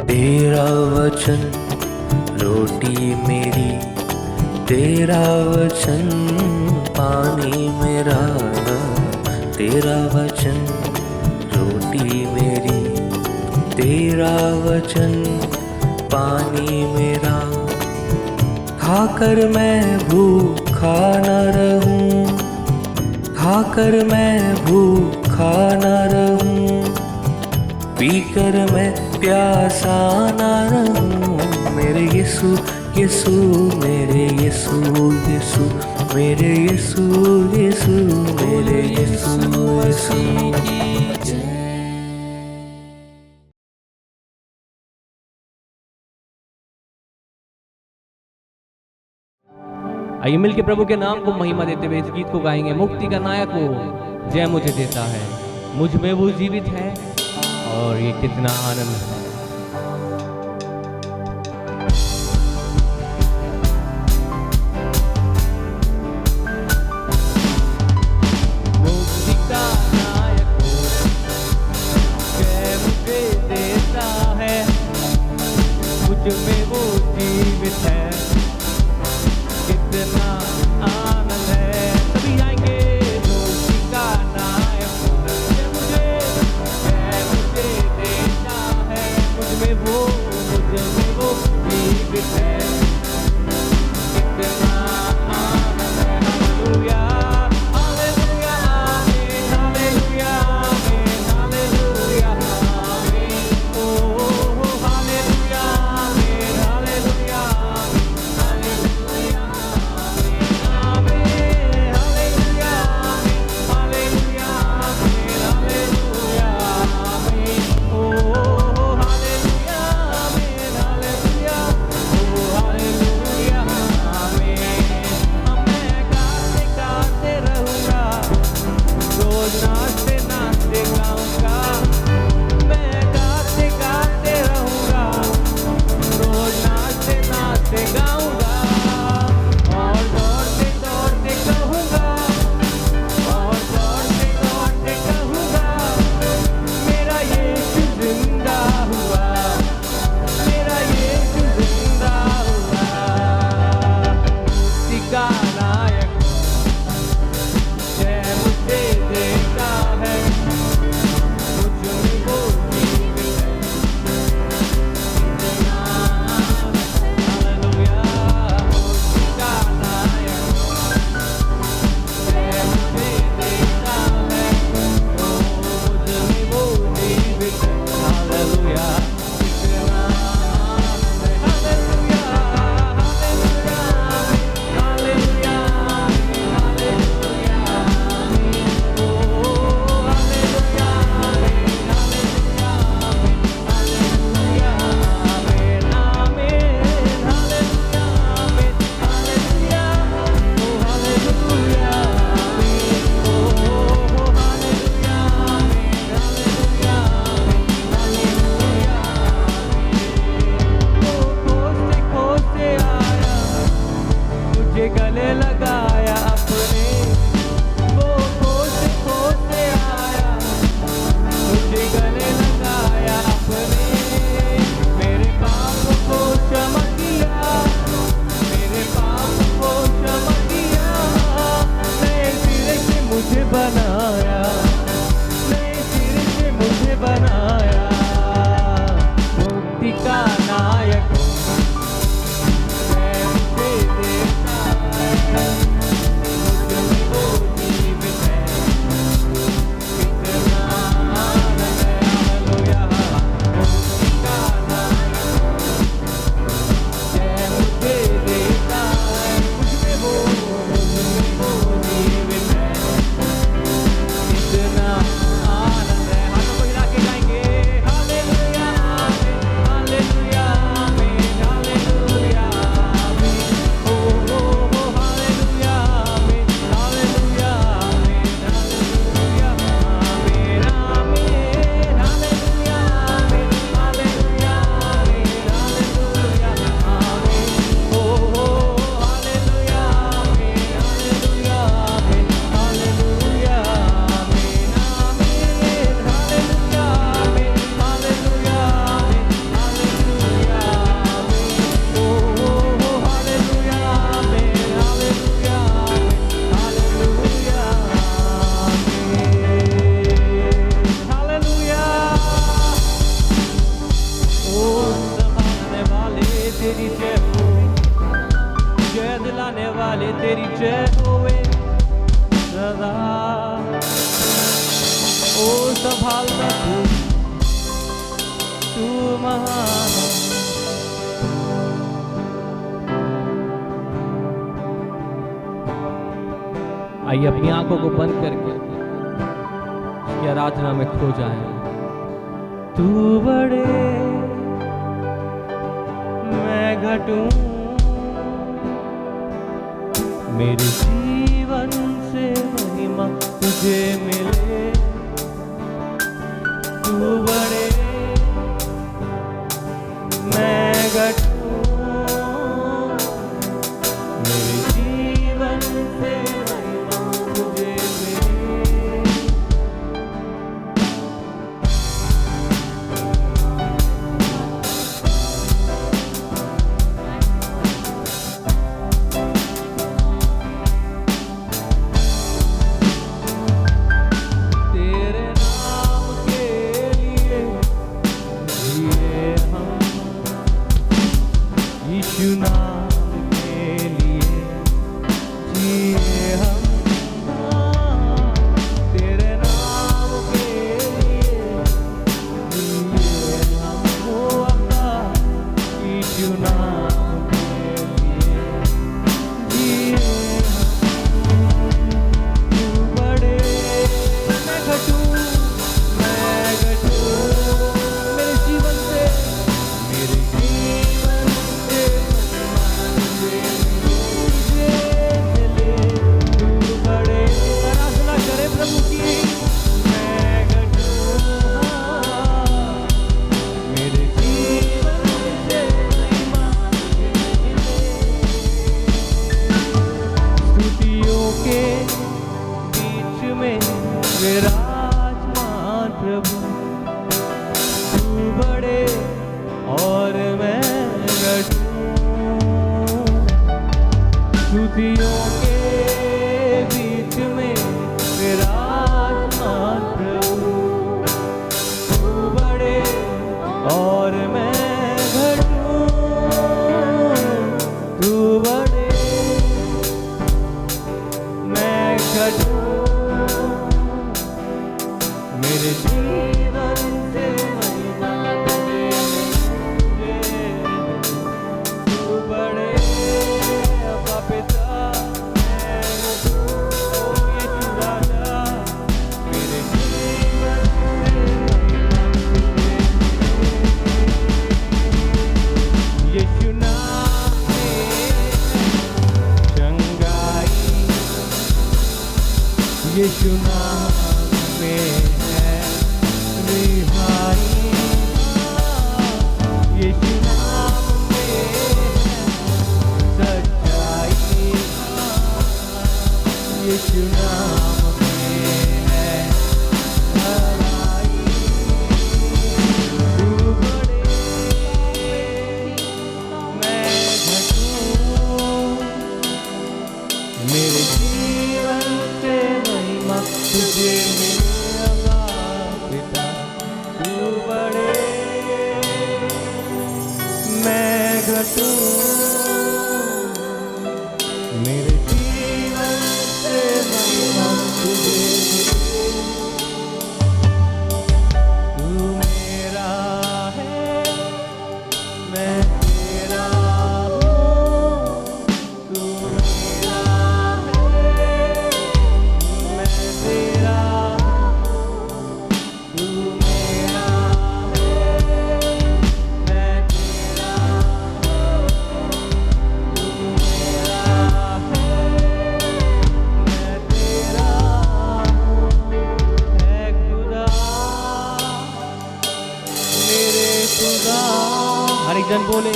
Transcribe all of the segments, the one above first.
तेरा वचन रोटी मेरी, तेरा वचन पानी मेरा, तेरा वचन रोटी मेरी, तेरा वचन पानी मेरा। खाकर मैं भूखा न रहूं, खाकर मैं भूखा न रहूं, पीकर मैं प्यासा न रहूं। मेरे यीशु यीशु, मेरे यीशु यीशु, मेरे यीशु यीशु, मेरे यीशु यीशु। आइए मिलके प्रभु के नाम को महिमा देते हुए इस गीत को गाएंगे। मुक्ति का नायक वो जय मुझे देता है, मुझ में वो जीवित है और ये कितना आनंद है। मुक्ति का नायक वो जय मुझे देता है, मुझ में वो जीवित है, कितना आनंद है। सभी आएंगे। मुक्ति का नायक जय मुझे देता है, ओ संभालना तू महान है। आइए अपनी आंखों को बंद करके उसकी आराधना में खो जाए। तू बड़े मैं घटूं, मेरे जीवन से महिमा तुझे मिले। तू बड़े मैं घटूं, मेरे जीवन से महिमा तुझे मिले। तेरे नाम के लिए जिए हम, यीशु नाम के लिए जिए हम। तेरे नाम के लिए जिए हम, ओ अब्बा यीशु नाम के लिए जिए हम। तू बड़े मैं घटूं, मेरे जीवन से मेरे जीवन से तुझे मिले। तू बड़े आराधना करे प्रभु की। मैं घटूं, मेरे जीवन से महिमा तुझे मिले। स्तुतियों के बीच में विराजमान प्रभु, तू बड़े और मैं घटूं। स्तुतियों के बीच में विराजमान प्रभु, तू बड़े और मैं घटूं। तू बड़े मैं घटूं, मेरे जीवन से महिमा तुझे मिले। तू बड़े अब्बा पिता मैं घटूं, ओ यीशु राजा मेरे जीवन से महिमा तुझे मिले। यीशु नाम में चंगाई, यीशु नाम में है रिहाई। यीशु नाम में है सच्चाई, यीशु नाम में है भलाई। तू बड़े मैं घटूं, मेरे जीवन से महिमा तुझे मिले अब्बा पिता। तू बड़े मैं घटूं, मेरे जीवन से महिमा तुझे मिले। तू मेरा है मैं तेरा हूँ, तू मेरा है मैं तेरा हूँ। तू मेरा है मैं तेरा हूँ, तू मेरा है मैं तेरा हूँ। है खुदा मेरे खुदा, हर एक जन बोले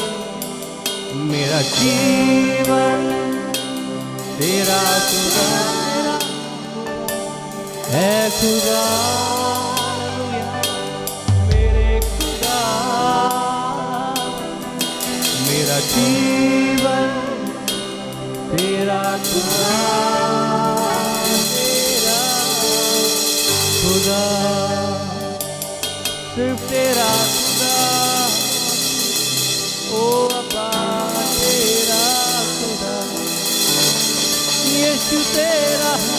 मेरा जीवन तेरा खुदा है खुदा। मेरे खुदा मेरा जीवन तेरा खुदा, तेरा खुदा सिर्फ तेरा खुदा। ओ अब्बा तेरा खुदा, यीशु तेरा है,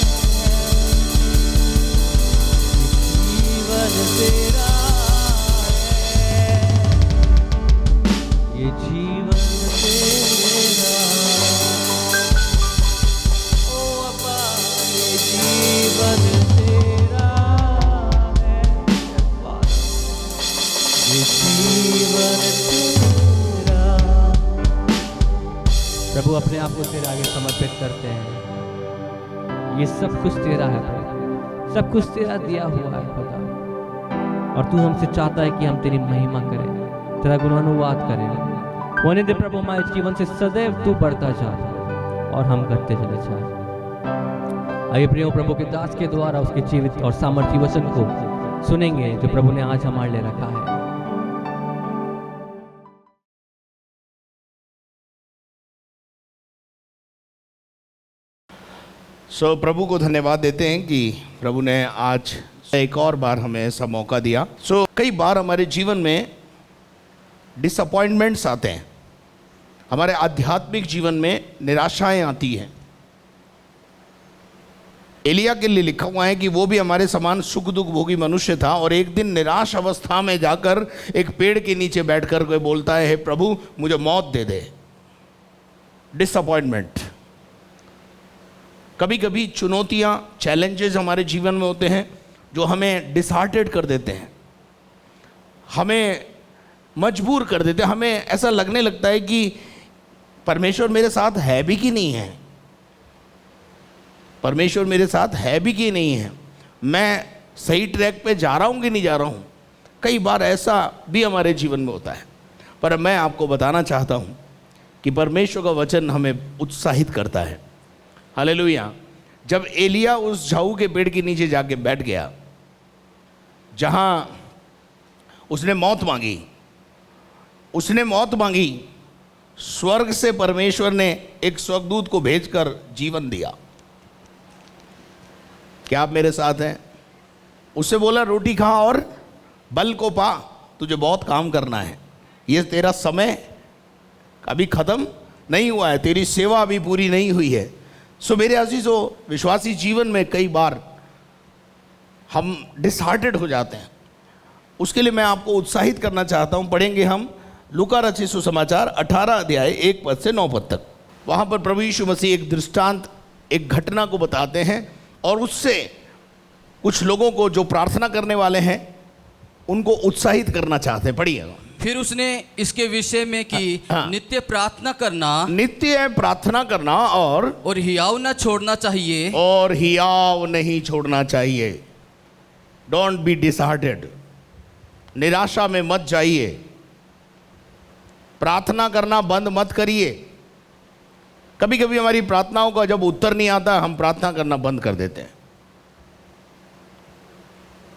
प्रभु अपने आप को तेरे आगे समर्पित करते हैं। ये सब कुछ तेरा है प्रभु, सब कुछ तेरा दिया हुआ है खुदा, और तू हमसे चाहता है कि हम तेरी महिमा करें, तेरा गुणानुवाद करें। होने दे प्रभु हमारे जीवन से सदैव तू बढ़ता जा और हम करते चले जा। आइए प्रियो प्रभु के दास के द्वारा उसके जीवित और सामर्थ्य वचन को सुनेंगे जो प्रभु ने आज हमारे लिए रखा है। प्रभु को धन्यवाद देते हैं कि प्रभु ने आज एक और बार हमें ऐसा मौका दिया। कई बार हमारे जीवन में डिसअपॉइंटमेंट्स आते हैं, हमारे आध्यात्मिक जीवन में निराशाएं आती हैं। एलिया के लिए लिखा हुआ है कि वो भी हमारे समान सुख दुख भोगी मनुष्य था और एक दिन निराश अवस्था में जाकर एक पेड़ के नीचे बैठकर कोई बोलता है, हे प्रभु मुझे मौत दे दे। डिसअपॉइंटमेंट। कभी कभी चुनौतियां, चैलेंजेस हमारे जीवन में होते हैं जो हमें डिसहार्टेड कर देते हैं, हमें मजबूर कर देते हैं। हमें ऐसा लगने लगता है कि परमेश्वर मेरे साथ है भी कि नहीं है, परमेश्वर मेरे साथ है भी कि नहीं है, मैं सही ट्रैक पे जा रहा हूँ कि नहीं जा रहा हूँ। कई बार ऐसा भी हमारे जीवन में होता है, पर मैं आपको बताना चाहता हूँ कि परमेश्वर का वचन हमें उत्साहित करता है। हालेलुया। जब एलिया उस झाऊ के पेड़ के नीचे जाके बैठ गया जहाँ उसने मौत मांगी, उसने मौत मांगी, स्वर्ग से परमेश्वर ने एक स्वर्गदूत को भेजकर जीवन दिया। क्या आप मेरे साथ हैं? उससे बोला रोटी खा और बल को पा, तुझे बहुत काम करना है, ये तेरा समय अभी ख़त्म नहीं हुआ है, तेरी सेवा अभी पूरी नहीं हुई है। मेरे अजीजों, विश्वासी जीवन में कई बार हम डिसहार्टेड हो जाते हैं। उसके लिए मैं आपको उत्साहित करना चाहता हूँ। पढ़ेंगे हम लूका रचित सुसमाचार 18 अध्याय 1 पद से 9 पद तक। वहाँ पर प्रभु यीशु मसीह एक दृष्टांत, एक घटना को बताते हैं और उससे कुछ लोगों को जो प्रार्थना करने वाले हैं उनको उत्साहित करना चाहते हैं। पढ़िए। फिर उसने इसके विषय में कि नित्य प्रार्थना करना, नित्य प्रार्थना करना और हियाव न छोड़ना चाहिए, और हियाव नहीं छोड़ना चाहिए। Don't be disheartened. निराशा में मत जाइए, प्रार्थना करना बंद मत करिए। कभी कभी हमारी प्रार्थनाओं का जब उत्तर नहीं आता, हम प्रार्थना करना बंद कर देते हैं।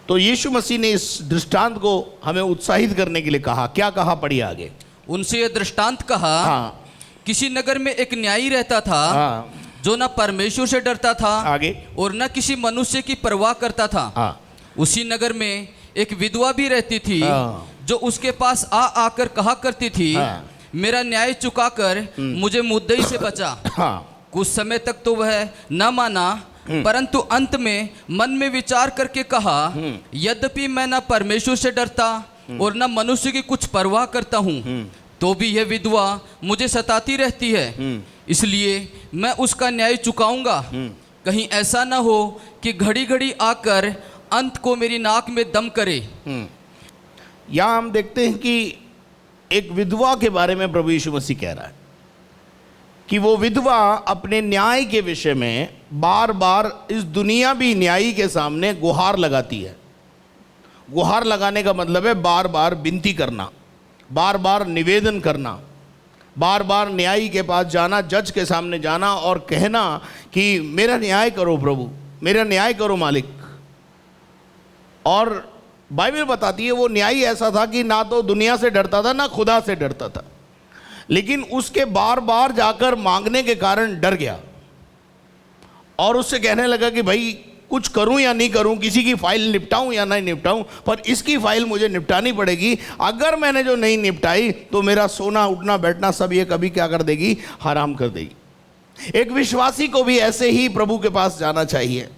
तो यीशु मसीह ने इस दृष्टांत को हमें उत्साहित करने के लिए कहा। क्या कहा? पढ़िए आगे। उनसे यह दृष्टांत कहा, किसी नगर में एक न्यायी रहता था, जो न परमेश्वर से डरता था आगे और न किसी मनुष्य की परवाह करता था। उसी नगर में एक विधवा भी रहती थी, जो उसके पास आकर कहा करती थी, मेरा न्याय चुकाकर मुझे मुद्दई से बचा। कुछ समय तक तो वह न माना, परंतु अंत में मन में विचार करके कहा, यद्यपि मैं न परमेश्वर से डरता और न मनुष्य की कुछ परवाह करता हूँ, तो भी यह विधवा मुझे सताती रहती है, इसलिए मैं उसका न्याय चुकाऊंगा। कहीं ऐसा न हो कि घड़ी घड़ी आकर अंत को मेरी नाक में दम करे। यहाँ हम देखते हैं कि एक विधवा के बारे में प्रभु यीशु मसीह कह रहा है कि वो विधवा अपने न्याय के विषय में बार बार इस दुनियावी न्यायी के सामने गुहार लगाती है। गुहार लगाने का मतलब है बार बार विनती करना, बार बार निवेदन करना, बार बार न्यायी के पास जाना, जज के सामने जाना और कहना कि मेरा न्याय करो प्रभु, मेरा न्याय करो मालिक। और बाइबल बताती है वो न्यायी ऐसा था कि ना तो दुनिया से डरता था ना खुदा से डरता था, लेकिन उसके बार बार जाकर मांगने के कारण डर गया और उससे कहने लगा कि भाई कुछ करूं या नहीं करूं, किसी की फाइल निपटाऊं या नहीं निपटाऊं, पर इसकी फाइल मुझे निपटानी पड़ेगी। अगर मैंने जो नहीं निपटाई तो मेरा सोना उठना बैठना सब ये कभी क्या कर देगी? हराम कर देगी। एक विश्वासी को भी ऐसे ही प्रभु के पास जाना चाहिए।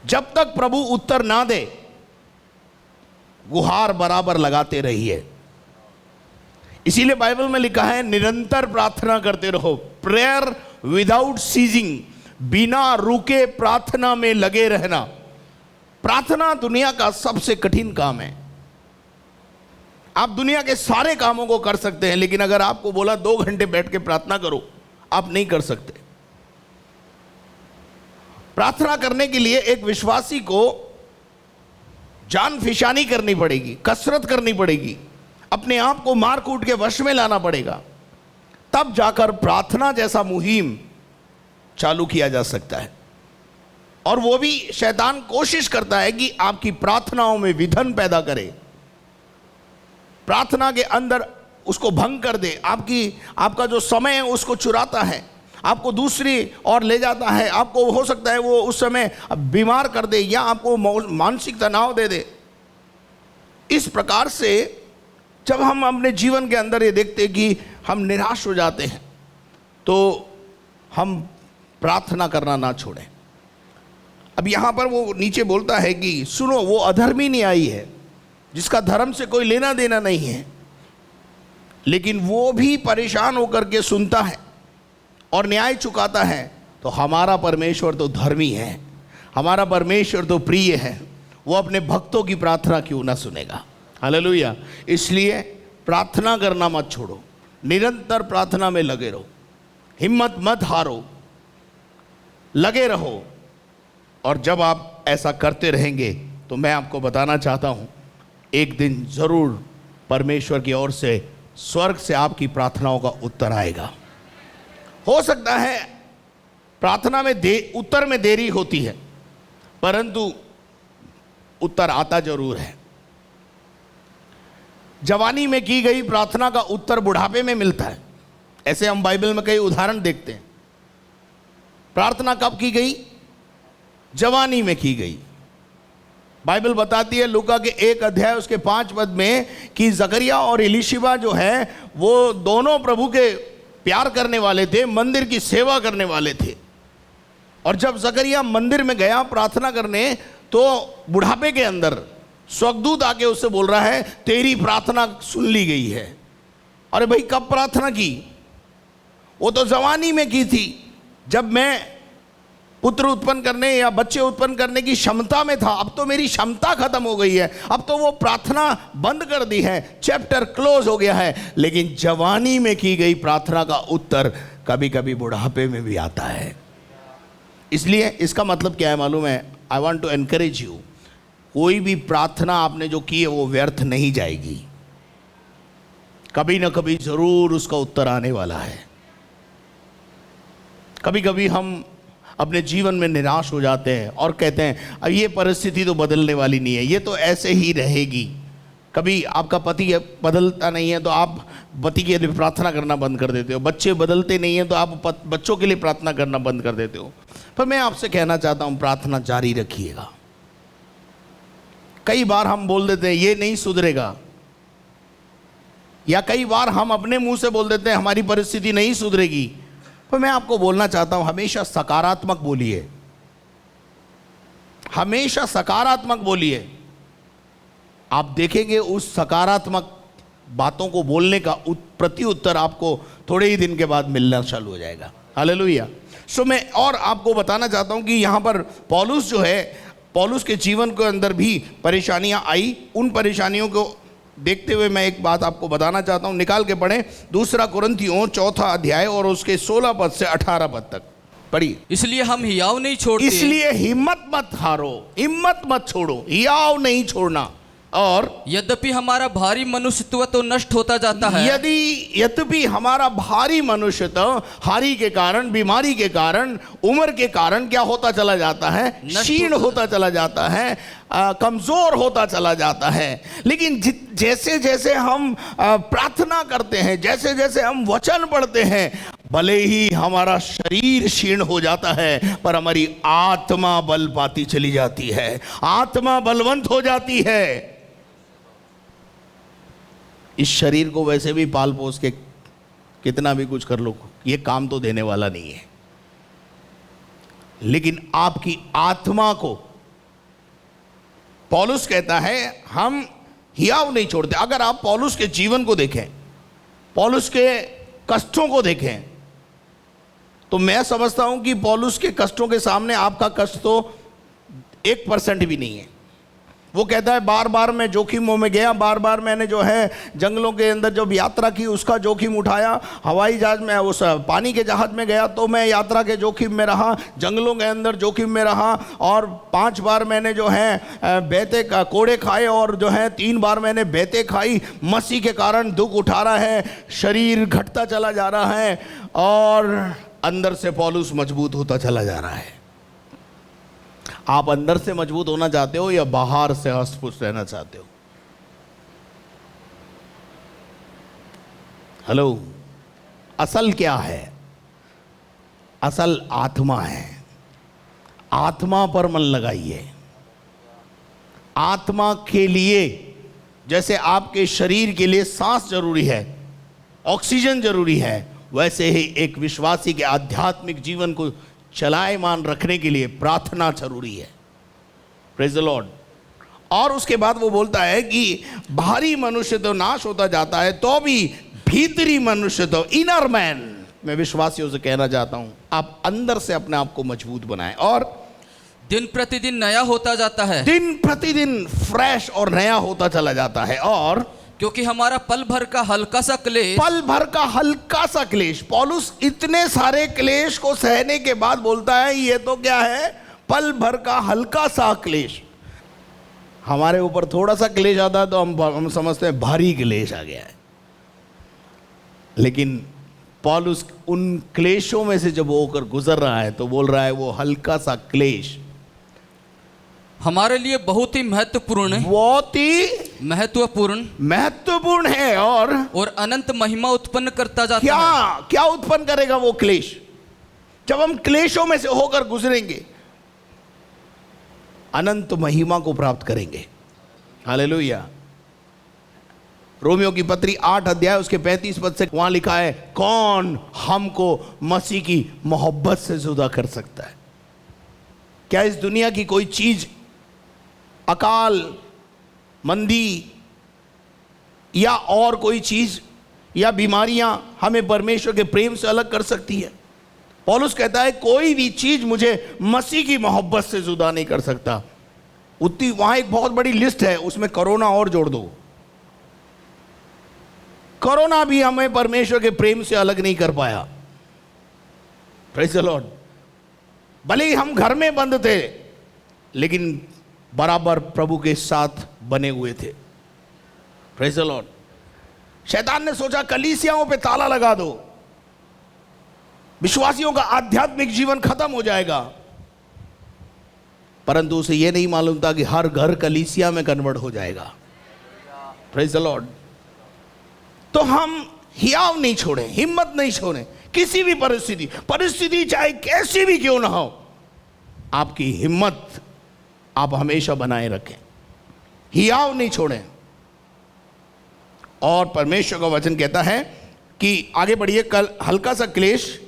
जब तक प्रभु उत्तर ना दे, गुहार बराबर लगाते रहिए। इसीलिए बाइबल में लिखा है निरंतर प्रार्थना करते रहो, प्रेयर विदाउट सीजिंग, बिना रुके प्रार्थना में लगे रहना। प्रार्थना दुनिया का सबसे कठिन काम है। आप दुनिया के सारे कामों को कर सकते हैं, लेकिन अगर आपको बोला 2 घंटे बैठ के प्रार्थना करो, आप नहीं कर सकते। प्रार्थना करने के लिए एक विश्वासी को जान फिशानी करनी पड़ेगी, कसरत करनी पड़ेगी, अपने आप को मार कूट के वश में लाना पड़ेगा, तब जाकर प्रार्थना जैसा मुहिम चालू किया जा सकता है। और वो भी शैतान कोशिश करता है कि आपकी प्रार्थनाओं में विघन पैदा करे, प्रार्थना के अंदर उसको भंग कर दे, आपका जो समय है उसको चुराता है, आपको दूसरी ओर ले जाता है, आपको हो सकता है वो उस समय बीमार कर दे या आपको मानसिक तनाव दे दे। इस प्रकार से जब हम अपने जीवन के अंदर ये देखते हैं कि हम निराश हो जाते हैं, तो हम प्रार्थना करना ना छोड़ें। अब यहाँ पर वो नीचे बोलता है कि सुनो, वो अधर्मी नहीं आई है जिसका धर्म से कोई लेना देना नहीं है, लेकिन वो भी परेशान होकर के सुनता है और न्याय चुकाता है। तो हमारा परमेश्वर तो धर्मी है, हमारा परमेश्वर तो प्रिय है, वो अपने भक्तों की प्रार्थना क्यों ना सुनेगा। हालेलुया। इसलिए प्रार्थना करना मत छोड़ो, निरंतर प्रार्थना में लगे रहो, हिम्मत मत हारो, लगे रहो। और जब आप ऐसा करते रहेंगे तो मैं आपको बताना चाहता हूँ, एक दिन ज़रूर परमेश्वर की ओर से, स्वर्ग से आपकी प्रार्थनाओं का उत्तर आएगा। हो सकता है प्रार्थना में उत्तर में देरी होती है, परंतु उत्तर आता जरूर है। जवानी में की गई प्रार्थना का उत्तर बुढ़ापे में मिलता है। ऐसे हम बाइबल में कई उदाहरण देखते हैं। प्रार्थना कब की गई? जवानी में की गई। बाइबल बताती है लूका के 1 अध्याय उसके 5 पद में कि जकरिया और इलिशिबा जो है वो दोनों प्रभु के प्यार करने वाले थे, मंदिर की सेवा करने वाले थे। और जब जकरिया मंदिर में गया प्रार्थना करने, तो बुढ़ापे के अंदर स्वर्गदूत आके उससे बोल रहा है तेरी प्रार्थना सुन ली गई है। अरे भाई, कब प्रार्थना की? वो तो जवानी में की थी, जब मैं पुत्र उत्पन्न करने या बच्चे उत्पन्न करने की क्षमता में था। अब तो मेरी क्षमता खत्म हो गई है, अब तो वो प्रार्थना बंद कर दी है, चैप्टर क्लोज हो गया है। लेकिन जवानी में की गई प्रार्थना का उत्तर कभी कभी बुढ़ापे में भी आता है। इसलिए इसका मतलब क्या है मालूम है? I want to encourage you, कोई भी प्रार्थना आपने जो की है वो व्यर्थ नहीं जाएगी, कभी ना कभी जरूर उसका उत्तर आने वाला है। कभी कभी हम अपने जीवन में निराश हो जाते हैं और कहते हैं अब ये परिस्थिति तो बदलने वाली नहीं है, ये तो ऐसे ही रहेगी। कभी आपका पति बदलता नहीं है तो आप पति के लिए प्रार्थना करना बंद कर देते हो, बच्चे बदलते नहीं हैं तो आप बच्चों के लिए प्रार्थना करना बंद कर देते हो। पर मैं आपसे कहना चाहता हूँ, प्रार्थना जारी रखिएगा। कई बार हम बोल देते हैं ये नहीं सुधरेगा, या कई बार हम अपने मुंह से बोल देते हैं हमारी परिस्थिति नहीं सुधरेगी। पर मैं आपको बोलना चाहता हूं, हमेशा सकारात्मक बोलिए, हमेशा सकारात्मक बोलिए। आप देखेंगे उस सकारात्मक बातों को बोलने का प्रति उत्तर आपको थोड़े ही दिन के बाद मिलना चालू हो जाएगा। हालेलुया। सो मैं और आपको बताना चाहता हूं कि यहां पर पौलुस जो है, पौलुस के जीवन के अंदर भी परेशानियां आई। उन परेशानियों को देखते हुए मैं एक बात आपको बताना चाहता हूं, निकाल के पढ़ें 2 कुरिन्थियों 4 अध्याय और उसके 16 पद से 18 पद तक पढ़िए। इसलिए हम हियाव नहीं छोड़ते, इसलिए हिम्मत मत हारो, हिम्मत मत छोड़ो, हियाव नहीं छोड़ना। और यद्यपि हमारा भारी मनुष्यत्व तो नष्ट होता जाता है, यद्यपि हमारा भारी मनुष्यत्व हारि के कारण, बीमारी के कारण, उम्र के कारण क्या होता चला जाता है? क्षीण होता चला जाता है, कमजोर होता चला जाता है। लेकिन जैसे जैसे हम प्रार्थना करते हैं, जैसे जैसे हम वचन पढ़ते हैं, भले ही हमारा शरीर क्षीण हो जाता है पर हमारी आत्मा बल पाती चली जाती है, आत्मा बलवंत हो जाती है। इस शरीर को वैसे भी पाल पोस के कितना भी कुछ कर लो, ये काम तो देने वाला नहीं है। लेकिन आपकी आत्मा को पौलुस कहता है हम हियाव नहीं छोड़ते। अगर आप पौलुस के जीवन को देखें, पौलुस के कष्टों को देखें, तो मैं समझता हूं कि पौलुस के कष्टों के सामने आपका कष्ट तो 1% भी नहीं है। वो कहता है बार बार मैं जोखिमों में गया, बार बार मैंने जो है जंगलों के अंदर जब यात्रा की उसका जोखिम उठाया, हवाई जहाज में उस पानी के जहाज में गया तो मैं यात्रा के जोखिम में रहा, जंगलों के अंदर जोखिम में रहा, और 5 बार मैंने जो है बेते का कोड़े खाए, और जो है 3 बार मैंने बेते खाई। मसीह के कारण दुख उठा रहा है, शरीर घटता चला जा रहा है, और अंदर से पौलुस मजबूत होता चला जा रहा है। आप अंदर से मजबूत होना चाहते हो या बाहर से हष्ट-पुष्ट रहना चाहते हो? हेलो, असल क्या है? असल आत्मा है। आत्मा पर मन लगाइए। आत्मा के लिए, जैसे आपके शरीर के लिए सांस जरूरी है, ऑक्सीजन जरूरी है, वैसे ही एक विश्वासी के आध्यात्मिक जीवन को चलायमान रखने के लिए प्रार्थना जरूरी है। Praise the Lord. और उसके बाद वो बोलता है कि बाहरी मनुष्य तो नाश होता जाता है, तो भी भीतरी मनुष्य तो, इनर मैन, मैं विश्वासियों से कहना चाहता हूं आप अंदर से अपने आप को मजबूत बनाएं, और दिन प्रतिदिन नया होता जाता है। दिन प्रतिदिन फ्रेश और नया होता चला जाता है। और क्योंकि हमारा पल भर का हल्का सा क्लेश, पल भर का हल्का सा क्लेश, पौलुस इतने सारे क्लेश को सहने के बाद बोलता है ये तो क्या है, पल भर का हल्का सा क्लेश। हमारे ऊपर थोड़ा सा क्लेश आता है तो हम समझते हैं भारी क्लेश आ गया है, लेकिन पौलुस उन क्लेशों में से जब वो होकर गुजर रहा है तो बोल रहा है वो हल्का सा क्लेश हमारे लिए बहुत ही महत्वपूर्ण, बहुत ही महत्वपूर्ण है, और अनंत महिमा उत्पन्न करता जाता क्या है। क्या उत्पन्न करेगा वो क्लेश? जब हम क्लेशों में से होकर गुजरेंगे अनंत महिमा को प्राप्त करेंगे। हालेलुया। रोमियो की पत्री 8 अध्याय उसके 35 पद से वहां लिखा है, कौन हमको मसीह की मोहब्बत से जुदा कर सकता है? क्या इस दुनिया की कोई चीज, अकाल, मंदी या और कोई चीज या बीमारियां हमें परमेश्वर के प्रेम से अलग कर सकती है? पौलुस कहता है कोई भी चीज मुझे मसीह की मोहब्बत से जुदा नहीं कर सकता। उतनी वहां एक बहुत बड़ी लिस्ट है, उसमें कोरोना और जोड़ दो। कोरोना भी हमें परमेश्वर के प्रेम से अलग नहीं कर पाया। Praise the Lord. भले ही हम घर में बंद थे, लेकिन बराबर प्रभु के साथ बने हुए थे। Praise the Lord. शैतान ने सोचा कलीसियाओं पे ताला लगा दो, विश्वासियों का आध्यात्मिक जीवन खत्म हो जाएगा, परंतु उसे यह नहीं मालूम था कि हर घर कलीसिया में कन्वर्ट हो जाएगा। Praise the Lord. तो हम हियाव नहीं छोड़ें, हिम्मत नहीं छोड़ें, किसी भी परिस्थिति चाहे कैसी भी क्यों ना हो, आपकी हिम्मत आप हमेशा बनाए रखें, हियाव नहीं छोड़ें। और परमेश्वर का वचन कहता है कि आगे बढ़िए, कल हल्का सा क्लेश,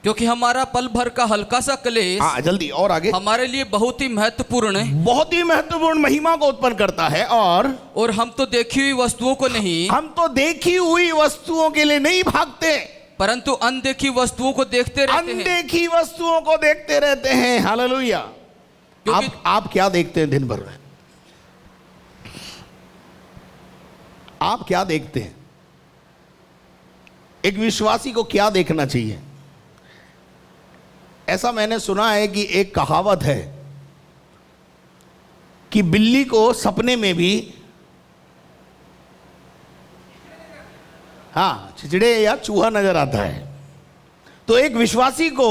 क्योंकि हमारा पल भर का हल्का सा क्लेश, जल्दी और आगे, हमारे लिए बहुत ही महत्वपूर्ण महिमा को उत्पन्न करता है। और हम तो देखी हुई वस्तुओं को नहीं, हम तो देखी हुई वस्तुओं के लिए नहीं भागते, परंतु अनदेखी वस्तुओं को देखते रहते हैं। अनदेखी वस्तुओं को देखते रहते हैं। हालेलुया। आप क्या देखते हैं दिन भर में? आप क्या देखते हैं? एक विश्वासी को क्या देखना चाहिए? ऐसा मैंने सुना है कि एक कहावत है कि बिल्ली को सपने में भी चिचड़े या चूहा नजर आता है। तो एक विश्वासी को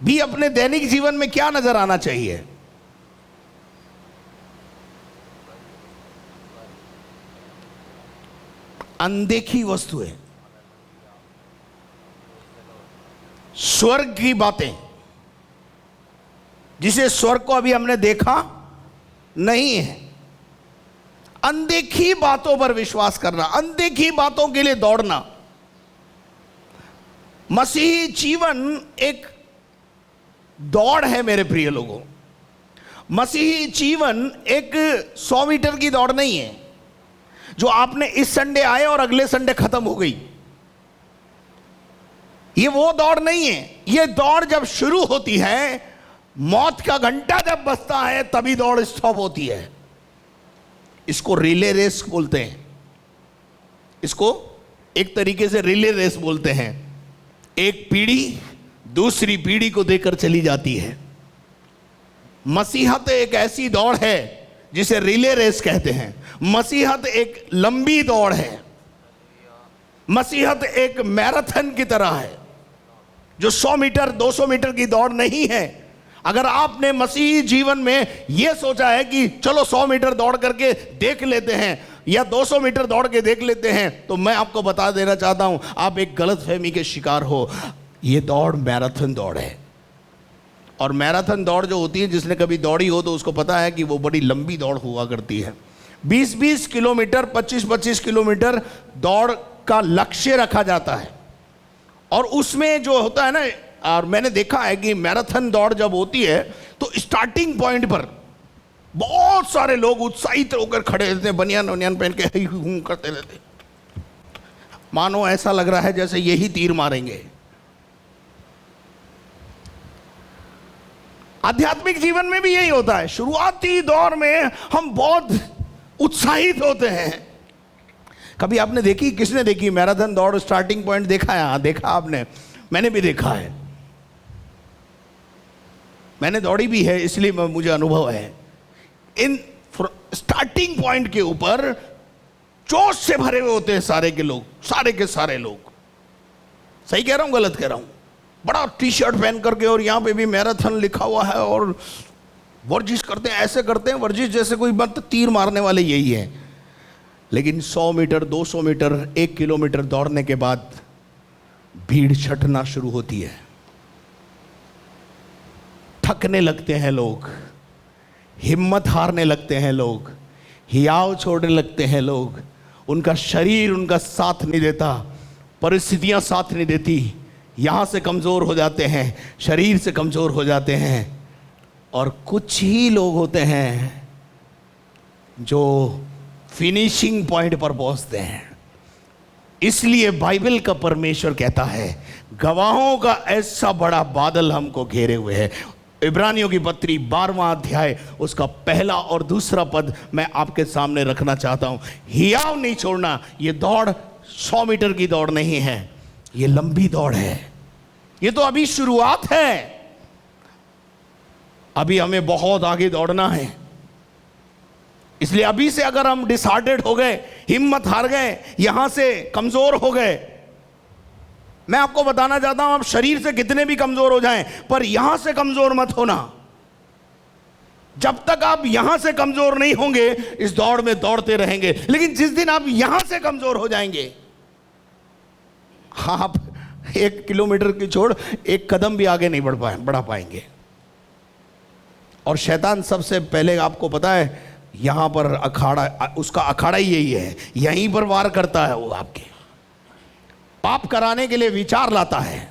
भी अपने दैनिक जीवन में क्या नजर आना चाहिए? अनदेखी वस्तुएं, स्वर्ग की बातें, जिसे स्वर्ग को अभी हमने देखा नहीं है, अनदेखी बातों पर विश्वास करना, अनदेखी बातों के लिए दौड़ना। मसीही जीवन एक दौड़ है मेरे प्रिय लोगों। मसीही जीवन एक 100 मीटर की दौड़ नहीं है जो आपने इस संडे आए और अगले संडे खत्म हो गई। ये वो दौड़ नहीं है। ये दौड़ जब शुरू होती है मौत का घंटा जब बजता है तभी दौड़ स्टॉप होती है। इसको रिले रेस बोलते हैं, इसको एक तरीके से रिले रेस बोलते हैं। एक पीढ़ी दूसरी पीढ़ी को देकर चली जाती है। मसीहत एक ऐसी दौड़ है जिसे रिले रेस कहते हैं। मसीहत एक लंबी दौड़ है। मसीहत एक मैराथन की तरह है जो 100 मीटर 200 मीटर की दौड़ नहीं है। अगर आपने मसीही जीवन में यह सोचा है कि चलो 100 मीटर दौड़ करके देख लेते हैं या 200 मीटर दौड़ के देख लेते हैं, तो मैं आपको बता देना चाहता हूं आप एक गलतफहमी के शिकार हो। यह दौड़ मैराथन दौड़ है। और मैराथन दौड़ जो होती है, जिसने कभी दौड़ी हो तो उसको पता है कि वो बड़ी लंबी दौड़ हुआ करती है। 20-20 किलोमीटर 25-25 किलोमीटर दौड़ का लक्ष्य रखा जाता है। और उसमें जो होता है ना, और मैंने देखा है कि मैराथन दौड़ जब होती है तो स्टार्टिंग पॉइंट पर बहुत सारे लोग उत्साहित होकर खड़े रहते हैं, बनियान वनियान पहन के ही हूं करते रहते, मानो ऐसा लग रहा है जैसे यही तीर मारेंगे। आध्यात्मिक जीवन में भी यही होता है। शुरुआती दौर में हम बहुत उत्साहित होते हैं। कभी आपने देखी, किसने देखी मैराथन दौड़? स्टार्टिंग पॉइंट देखा है? हाँ, देखा आपने, मैंने भी देखा है, मैंने दौड़ी भी है, इसलिए मुझे अनुभव है। इन स्टार्टिंग पॉइंट के ऊपर जोश से भरे हुए होते हैं सारे के लोग, सारे के सारे लोग। सही कह रहा हूं गलत कह रहा हूं? बड़ा टी शर्ट पहन करके, और यहां पे भी मैराथन लिखा हुआ है, और वर्जिश करते हैं, ऐसे करते हैं वर्जिश जैसे कोई मत तीर मारने वाले यही है। लेकिन 100 मीटर 200 मीटर 1 किलोमीटर दौड़ने के बाद भीड़ छटना शुरू होती है। थकने लगते हैं लोग, हिम्मत हारने लगते हैं लोग, हियाव छोड़ने लगते हैं लोग। उनका शरीर उनका साथ नहीं देता, परिस्थितियां साथ नहीं देती, यहां से कमजोर हो जाते हैं, शरीर से कमजोर हो जाते हैं। और कुछ ही लोग होते हैं जो फिनिशिंग पॉइंट पर पहुंचते हैं। इसलिए बाइबल का परमेश्वर कहता है गवाहों का ऐसा बड़ा बादल हमको घेरे हुए है। इब्रानियों की पत्री 12वां अध्याय उसका पहला और दूसरा पद मैं आपके सामने रखना चाहता हूं। हियाव नहीं छोड़ना। ये दौड़ 100 मीटर की दौड़ नहीं है, ये लंबी दौड़ है। ये तो अभी शुरुआत है, अभी हमें बहुत आगे दौड़ना है। इसलिए अभी से अगर हम डिसहार्टेड हो गए, हिम्मत हार गए, यहां से कमजोर हो गए, मैं आपको बताना चाहता हूं आप शरीर से कितने भी कमजोर हो जाएं, पर यहां से कमजोर मत होना। जब तक आप यहां से कमजोर नहीं होंगे इस दौड़ में दौड़ते रहेंगे। लेकिन जिस दिन आप यहां से कमजोर हो जाएंगे, आप 1 किलोमीटर की छोड़ 1 कदम भी आगे नहीं बढ़ा पाएंगे। और शैतान सबसे पहले, आपको पता है, यहां पर अखाड़ा, उसका अखाड़ा ही यही है, यहीं पर वार करता है। वो आपके पाप कराने के लिए विचार लाता है।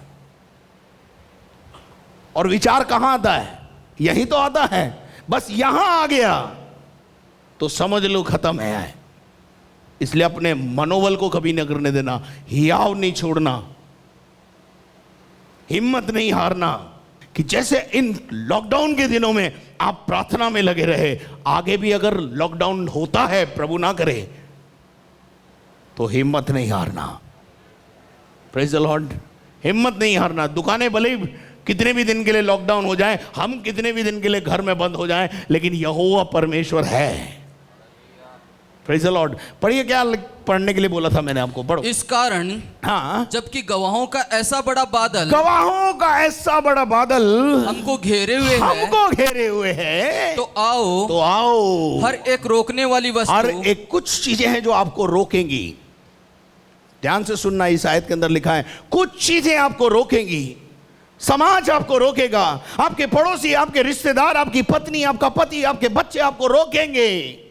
और विचार कहां आता है? यही तो आता है। बस यहां आ गया तो समझ लो खत्म है। इसलिए अपने मनोबल को कभी न करने देना, हियाव नहीं छोड़ना, हिम्मत नहीं हारना। कि जैसे इन लॉकडाउन के दिनों में आप प्रार्थना में लगे रहे, आगे भी अगर लॉकडाउन होता है, प्रभु ना करे, तो हिम्मत नहीं हारना। Praise the Lord. हिम्मत नहीं हारना। दुकानें भले ही कितने भी दिन के लिए लॉकडाउन हो जाए, हम कितने भी दिन के लिए घर में बंद हो जाए, लेकिन यहोवा परमेश्वर है। Praise the Lord. पढ़िए, क्या पढ़ने के लिए बोला था मैंने आपको? पढ़ो। इस कारण, हाँ, जबकि गवाहों का ऐसा बड़ा बादल, गवाहों का ऐसा बड़ा बादल हमको घेरे हुए है, हमको घेरे हुए है, तो आओ हर एक रोकने वाली वस्तु, हर एक, कुछ चीजें हैं जो आपको रोकेंगी। ध्यान से सुनना, इस आयत के अंदर लिखा है कुछ चीजें आपको रोकेंगी। समाज आपको रोकेगा, आपके पड़ोसी, आपके रिश्तेदार, आपकी पत्नी, आपका पति, आपके बच्चे आपको रोकेंगे,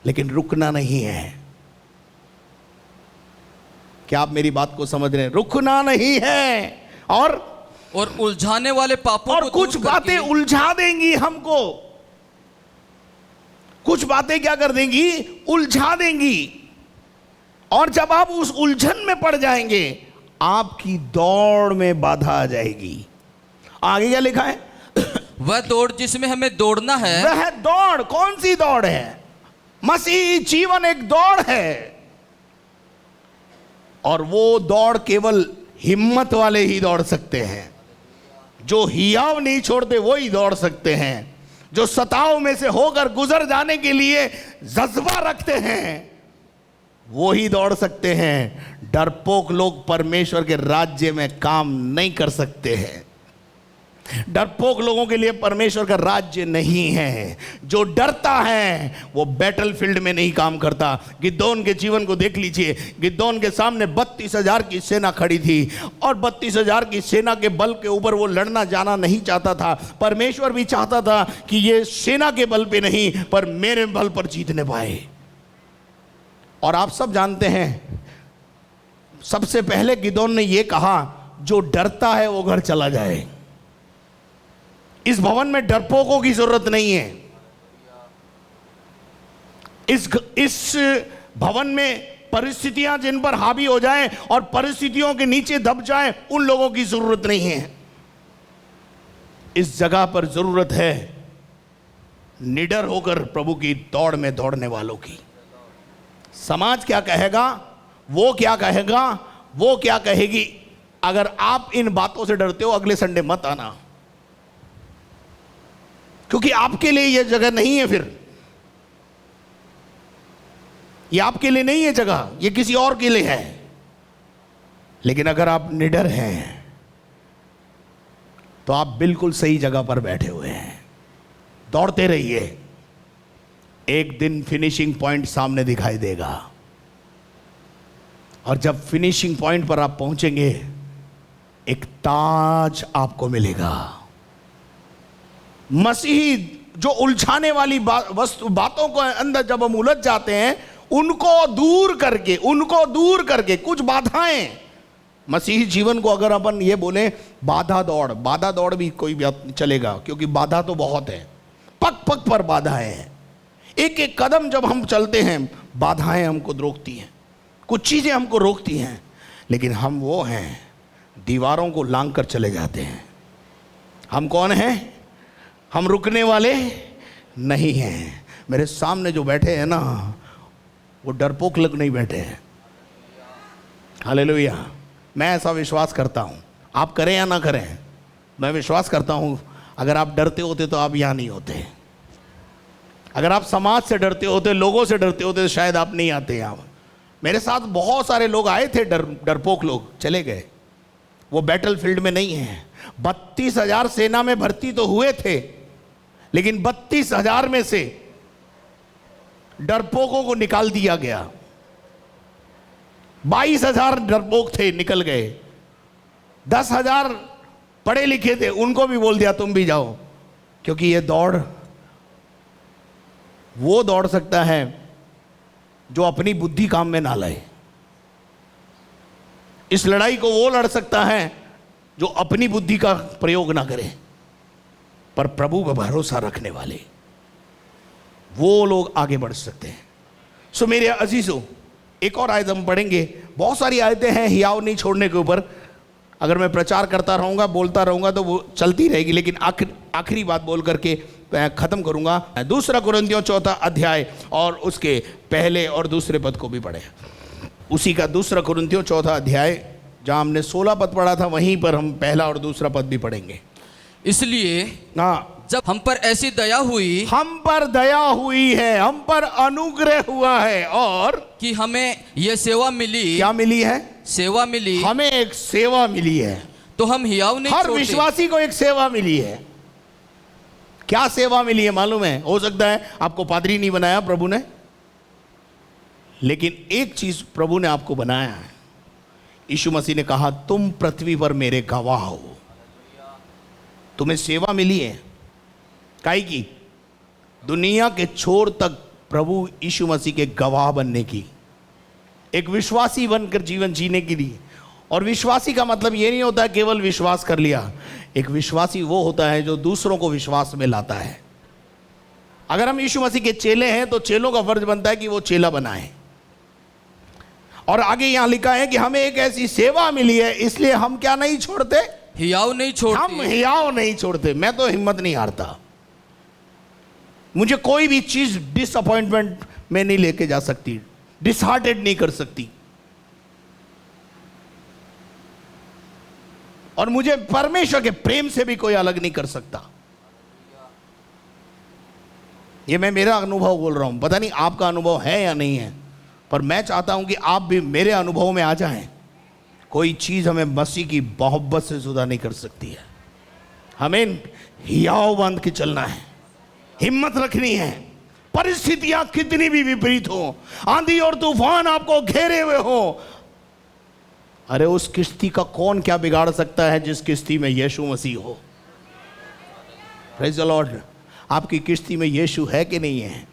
लेकिन रुकना नहीं है। क्या आप मेरी बात को समझ रहे हैं? रुकना नहीं है। और उलझाने वाले पापों और को कुछ दूर बातें करके, उलझा देंगी हमको। कुछ बातें क्या कर देंगी? उलझा देंगी। और जब आप उस उलझन में पड़ जाएंगे, आपकी दौड़ में बाधा आ जाएगी। आगे क्या लिखा है? वह दौड़ जिसमें हमें दौड़ना है, वह दौड़ कौन सी दौड़ है? मसीही जीवन एक दौड़ है, और वो दौड़ केवल हिम्मत वाले ही दौड़ सकते हैं। जो हियाव नहीं छोड़ते वो ही दौड़ सकते हैं। जो सताव में से होकर गुजर जाने के लिए जज्बा रखते हैं वो ही दौड़ सकते हैं। डरपोक लोग परमेश्वर के राज्य में काम नहीं कर सकते हैं। डरपोक लोगों के लिए परमेश्वर का राज्य नहीं है। जो डरता है वो बैटलफील्ड में नहीं काम करता। गिदोन के जीवन को देख लीजिए। गिदोन के सामने 32,000 की सेना खड़ी थी, और 32,000 की सेना के बल के ऊपर वो लड़ना जाना नहीं चाहता था। परमेश्वर भी चाहता था कि ये सेना के बल पे नहीं, पर मेरे बल पर जीतने पाए। और आप सब जानते हैं, सबसे पहले गिदोन ने ये कहा, जो डरता है वो घर चला जाए। इस भवन में डरपोकों की जरूरत नहीं है। इस भवन में परिस्थितियां जिन पर हावी हो जाएं और परिस्थितियों के नीचे दब जाएं, उन लोगों की जरूरत नहीं है। इस जगह पर जरूरत है निडर होकर प्रभु की दौड़ में दौड़ने वालों की। समाज क्या कहेगा, वो क्या कहेगा, वो क्या कहेगी, अगर आप इन बातों से डरते हो अगले संडे मत आना, क्योंकि आपके लिए यह जगह नहीं है। फिर ये आपके लिए नहीं है जगह, ये किसी और के लिए है। लेकिन अगर आप निडर हैं तो आप बिल्कुल सही जगह पर बैठे हुए हैं। दौड़ते रहिए, एक दिन फिनिशिंग पॉइंट सामने दिखाई देगा, और जब फिनिशिंग पॉइंट पर आप पहुंचेंगे एक ताज आपको मिलेगा। मसीही जो उलझाने वाली बातों को अंदर जब हम उलझ जाते हैं, उनको दूर करके कुछ बाधाएं, मसीही जीवन को अगर अपन ये बोले बाधा दौड़ भी कोई बात चलेगा, क्योंकि बाधा तो बहुत है। पग पग पर बाधाएं हैं। एक एक कदम जब हम चलते हैं बाधाएं हमको रोकती हैं, कुछ चीजें हमको रोकती हैं, लेकिन हम वो हैं दीवारों को लांघ कर चले जाते हैं। हम कौन हैं? हम रुकने वाले नहीं हैं। मेरे सामने जो बैठे हैं ना, वो डरपोक लोग नहीं बैठे हैं। हालेलुया। मैं ऐसा विश्वास करता हूँ, आप करें या ना करें, मैं विश्वास करता हूँ अगर आप डरते होते तो आप यहाँ नहीं होते। अगर आप समाज से डरते होते, लोगों से डरते होते, तो शायद आप नहीं आते यहाँ। मेरे साथ बहुत सारे लोग आए थे, डरपोक लोग, चले गए। वो बैटलफील्ड में नहीं है। 32,000 सेना में भर्ती तो हुए थे, लेकिन 32,000 में से डरपोकों को निकाल दिया गया। 22,000 डरपोक थे, निकल गए। 10,000 पढ़े लिखे थे, उनको भी बोल दिया तुम भी जाओ, क्योंकि ये दौड़ वो दौड़ सकता है जो अपनी बुद्धि काम में ना लाए। इस लड़ाई को वो लड़ सकता है जो अपनी बुद्धि का प्रयोग ना करे, पर प्रभु पर भरोसा रखने वाले, वो लोग आगे बढ़ सकते हैं। सो मेरे अजीजों, एक और आयत हम पढ़ेंगे। बहुत सारी आयतें हैं हियाव नहीं छोड़ने के ऊपर। अगर मैं प्रचार करता रहूँगा, बोलता रहूँगा तो वो चलती रहेगी, लेकिन आखिरी बात बोल करके ख़त्म करूँगा। 2 कुरिन्थियों 4 अध्याय और उसके पहले और दूसरे पद को भी पढ़े। उसी का 2 कुरिन्थियों 4 अध्याय, जहाँ हमने 16 पद पढ़ा था, वहीं पर हम पहला और दूसरा पद भी पढ़ेंगे। इसलिए हाँ, जब हम पर ऐसी दया हुई, हम पर दया हुई है, हम पर अनुग्रह हुआ है, और कि हमें यह सेवा मिली। क्या मिली है? सेवा मिली। हमें एक सेवा मिली है। तो हम हियाव नहीं हर छोड़ते। विश्वासी को एक सेवा मिली है। क्या सेवा मिली है मालूम है? हो सकता है आपको पादरी नहीं बनाया प्रभु ने, लेकिन एक चीज प्रभु ने आपको बनाया है। यीशु मसीह ने कहा तुम पृथ्वी पर मेरे गवाह हो। तुम्हें सेवा मिली है, काहे की? दुनिया के छोर तक प्रभु यीशु मसीह के गवाह बनने की, एक विश्वासी बनकर जीवन जीने के लिए। और विश्वासी का मतलब ये नहीं होता केवल विश्वास कर लिया। एक विश्वासी वो होता है जो दूसरों को विश्वास में लाता है। अगर हम यीशु मसीह के चेले हैं तो चेलों का फर्ज बनता है कि वो चेला बनाए। और आगे यहां लिखा है कि हमें एक ऐसी सेवा मिली है, इसलिए हम क्या नहीं छोड़ते, हियाव नहीं हम छोड़ती। हियाव नहीं छोड़ते। मैं तो हिम्मत नहीं हारता। मुझे कोई भी चीज डिसअपॉइंटमेंट में नहीं लेके जा सकती, डिसहार्टेड नहीं कर सकती। और मुझे परमेश्वर के प्रेम से भी कोई अलग नहीं कर सकता। ये मैं मेरा अनुभव बोल रहा हूं, पता नहीं आपका अनुभव है या नहीं है, पर मैं चाहता हूं कि आप भी मेरे अनुभव में आ जाएं। कोई चीज हमें मसीह की मोहब्बत से जुदा नहीं कर सकती है। हमें हियाव बांध के चलना है, हिम्मत रखनी है। परिस्थितियां कितनी भी विपरीत हो, आंधी और तूफान आपको घेरे हुए हो, अरे उस किश्ती का कौन क्या बिगाड़ सकता है जिस किश्ती में यीशु मसीह हो। Praise the Lord. आपकी किश्ती में यीशु है कि नहीं है?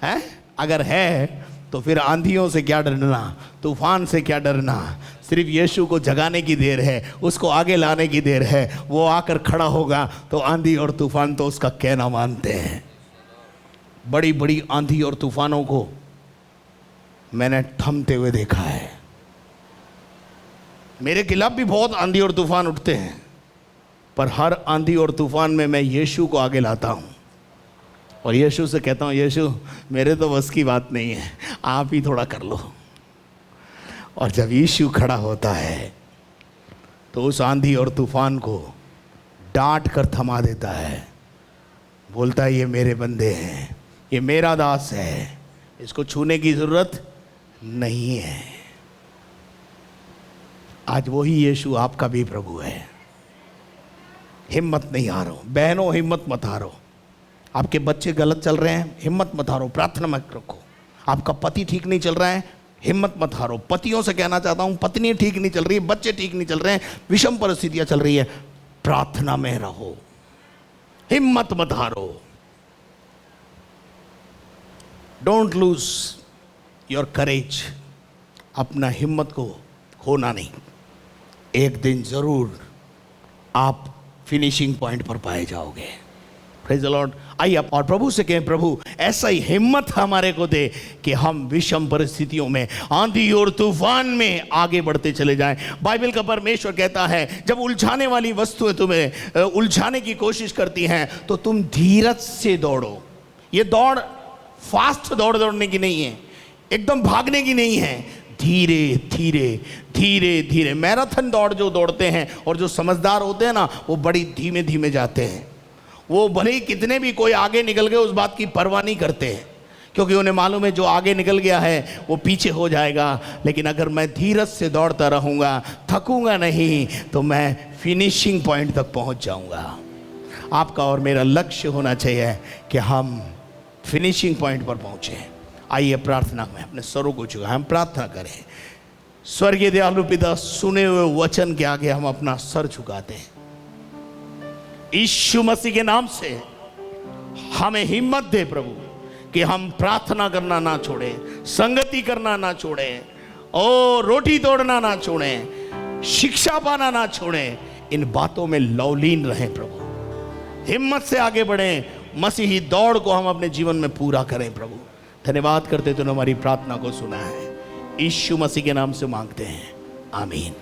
हैं? अगर है तो फिर आंधियों से क्या डरना, तूफान से क्या डरना। सिर्फ यीशु को जगाने की देर है, उसको आगे लाने की देर है। वो आकर खड़ा होगा तो आंधी और तूफान तो उसका कहना मानते हैं। बड़ी बड़ी आंधी और तूफानों को मैंने थमते हुए देखा है। मेरे खिलाफ भी बहुत आंधी और तूफान उठते हैं, पर हर आंधी और तूफान में मैं यीशु को आगे लाता हूँ और यीशु से कहता हूँ, यीशु मेरे तो बस की बात नहीं है, आप ही थोड़ा कर लो। और जब यीशु खड़ा होता है तो उस आंधी और तूफान को डांट कर थमा देता है। बोलता है ये मेरे बंदे हैं, ये मेरा दास है, इसको छूने की ज़रूरत नहीं है। आज वही यीशु आपका भी प्रभु है। हिम्मत नहीं हारो बहनों, हिम्मत मत हारो। आपके बच्चे गलत चल रहे हैं, हिम्मत मत हारो, प्रार्थना मत रखो। आपका पति ठीक नहीं चल रहा है, हिम्मत मत हारो। पतियों से कहना चाहता हूं, पत्नी ठीक नहीं चल रही है, बच्चे ठीक नहीं चल रहे हैं, विषम परिस्थितियां चल रही है, प्रार्थना में रहो, हिम्मत मत हारो। डोंट लूज योर करेज। अपना हिम्मत को खोना नहीं। एक दिन जरूर आप फिनिशिंग पॉइंट पर पाए जाओगे। Praise the Lord. आइए और प्रभु से कहें, प्रभु ऐसा ही हिम्मत हमारे को दे कि हम विषम परिस्थितियों में, आंधी और तूफान में आगे बढ़ते चले जाएं। बाइबल का परमेश्वर कहता है, जब उलझाने वाली वस्तुएं तुम्हें उलझाने की कोशिश करती हैं तो तुम धीरज से दौड़ो। ये दौड़ फास्ट दौड़ने की नहीं है, एकदम भागने की नहीं है, धीरे धीरे धीरे धीरे। मैराथन दौड़ जो दौड़ते हैं और जो समझदार होते हैं ना, वो बड़ी धीमे धीमे जाते हैं। वो भले ही कितने भी कोई आगे निकल गए उस बात की परवाह नहीं करते हैं, क्योंकि उन्हें मालूम है जो आगे निकल गया है वो पीछे हो जाएगा। लेकिन अगर मैं धीरज से दौड़ता रहूँगा, थकूँगा नहीं, तो मैं फिनिशिंग पॉइंट तक पहुँच जाऊँगा। आपका और मेरा लक्ष्य होना चाहिए कि हम फिनिशिंग पॉइंट पर पहुँचें। आइए प्रार्थना में अपने स्वरों को झुकाएं, हम प्रार्थना करें। स्वर्गीय दयालु पिता, सुने हुए वचन के आगे हम अपना सर झुकाते हैं। यीशु मसीह के नाम से हमें हिम्मत दे प्रभु कि हम प्रार्थना करना ना छोड़ें, संगति करना ना छोड़ें, और रोटी तोड़ना ना छोड़ें, शिक्षा पाना ना छोड़ें। इन बातों में लवलीन रहें प्रभु। हिम्मत से आगे बढ़ें, मसीही दौड़ को हम अपने जीवन में पूरा करें प्रभु। धन्यवाद करते तूने हमारी प्रार्थना को सुना है। यीशु मसीह के नाम से मांगते हैं, आमीन।